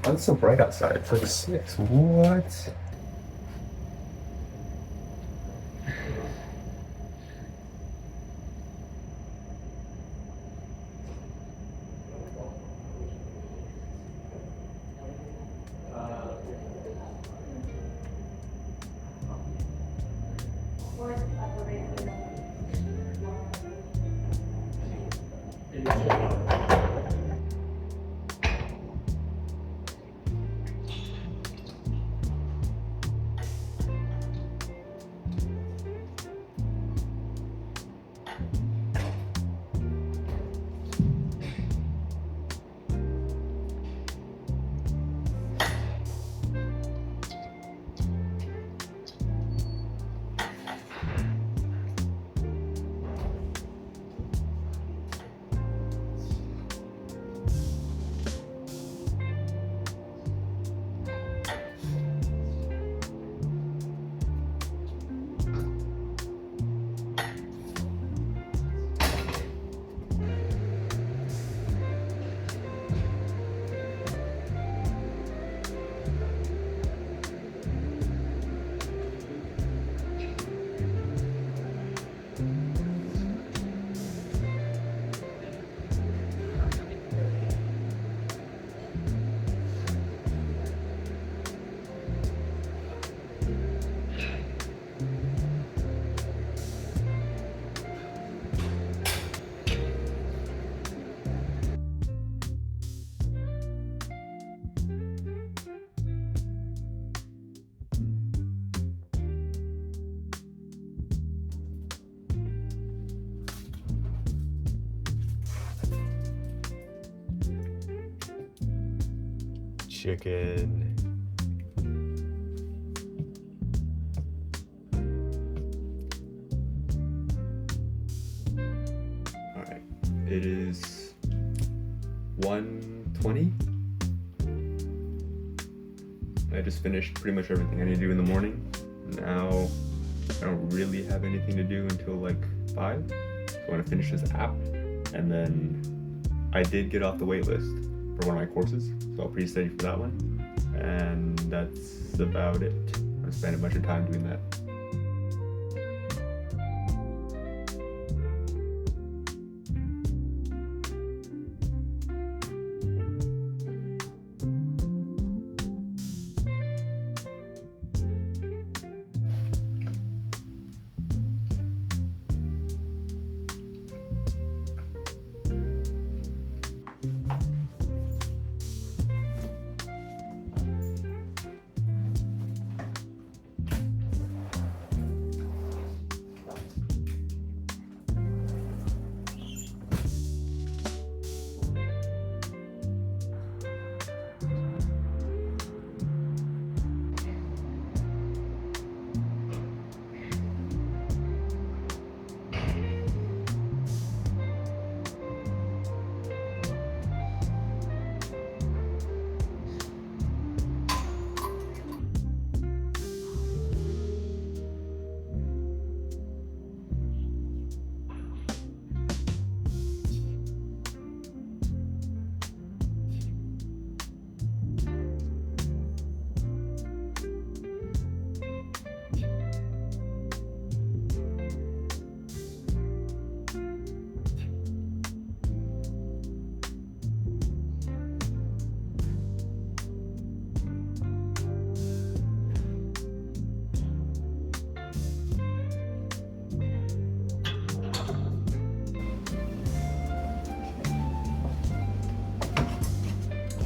Oh, it's so bright outside. It's like 6. What? Chicken. All right, it is 1:20. I just finished pretty much everything I need to do in the morning. Now I don't really have anything to do until like 5. So I want to finish this app, and then I did get off the wait list for one of my courses, so I'll pre-study for that one, and that's about it. I'm gonna spend a bunch of time doing that.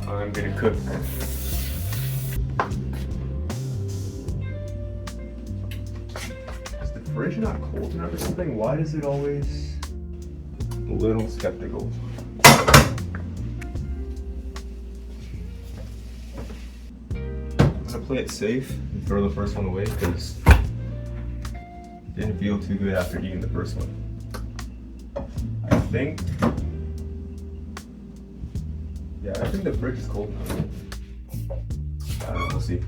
I'm gonna cook. Is the fridge not cold enough or something? Why is it always a little skeptical? I'm gonna play it safe and throw the first one away because it didn't feel too good after eating the first one. I think the fridge is cold enough. I don't know, we'll see.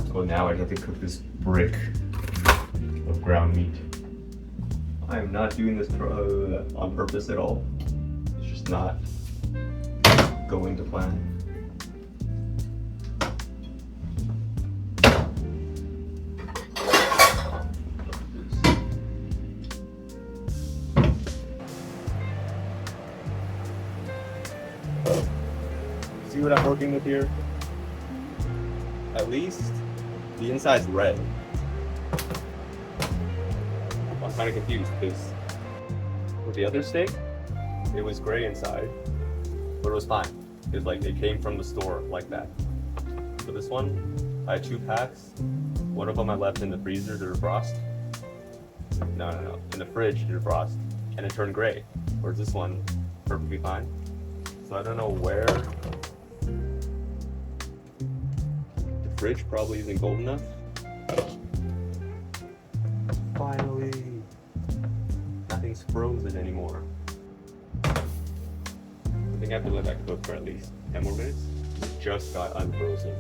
So now I have to cook this brick of ground meat. I am not doing this on purpose at all. It's just not going to plan. See what I'm working with here? At least the inside's red. I'm kind of confused because with the other steak, it was gray inside, but it was fine. Because like it came from the store like that. So this one, I had 2 packs. One of them I left in the freezer to defrost. No, in the fridge to defrost, and it turned gray. Whereas this one, perfectly fine. So I don't know where. The fridge probably isn't cold enough. Finally, nothing's frozen anymore. I think I have to let that cook for at least 10 more minutes. It just got unfrozen.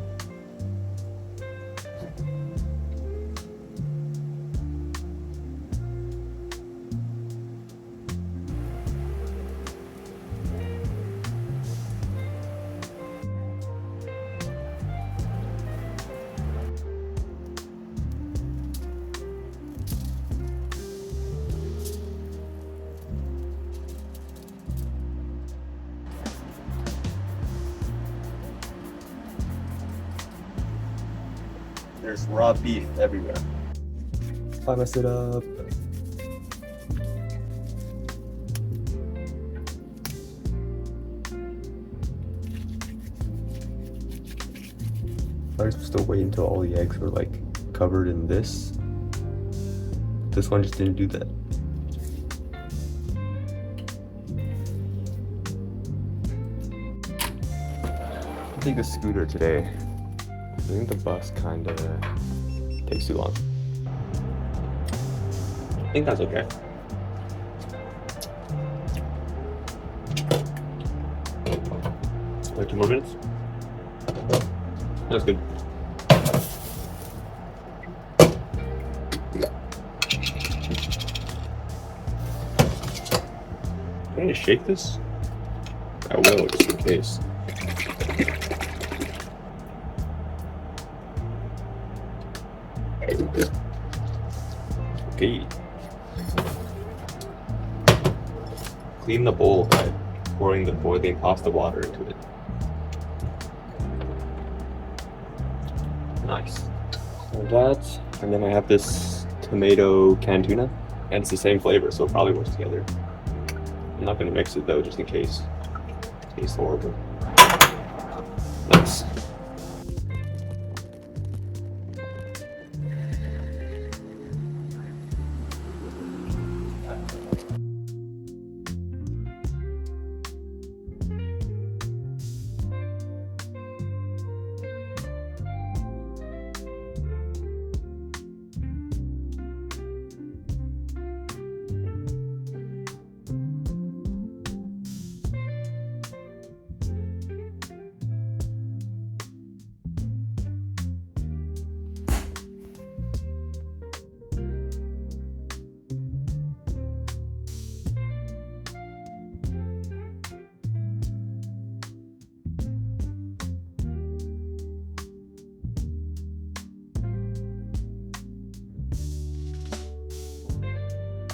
There's raw beef everywhere. If I mess it up. I was supposed to wait until all the eggs were like covered in this. This one just didn't do that. I'll take the scooter today. I think the bus kinda takes too long. I think that's okay. Like 2 more minutes? That's good. Do I need to shake this? I will, just in case. Okay. Clean the bowl by pouring the boiling pasta water into it. Nice. So that, and then I have this tomato canned tuna, and it's the same flavor, so it probably works together. I'm not gonna mix it though, just in case. It tastes horrible. Nice.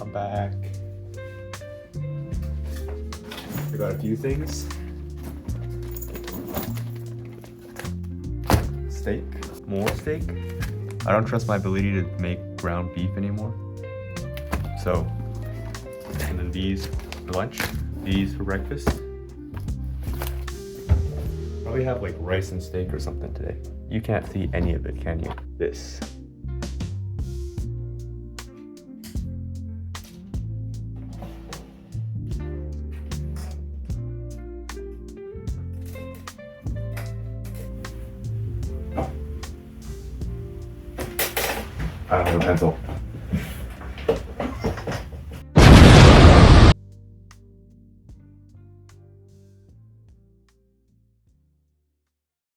I'm back. I got a few things. Steak, more steak. I don't trust my ability to make ground beef anymore. So, and then these for lunch, these for breakfast. Probably have like rice and steak or something today. You can't see any of it, can you? This. I don't have a pencil.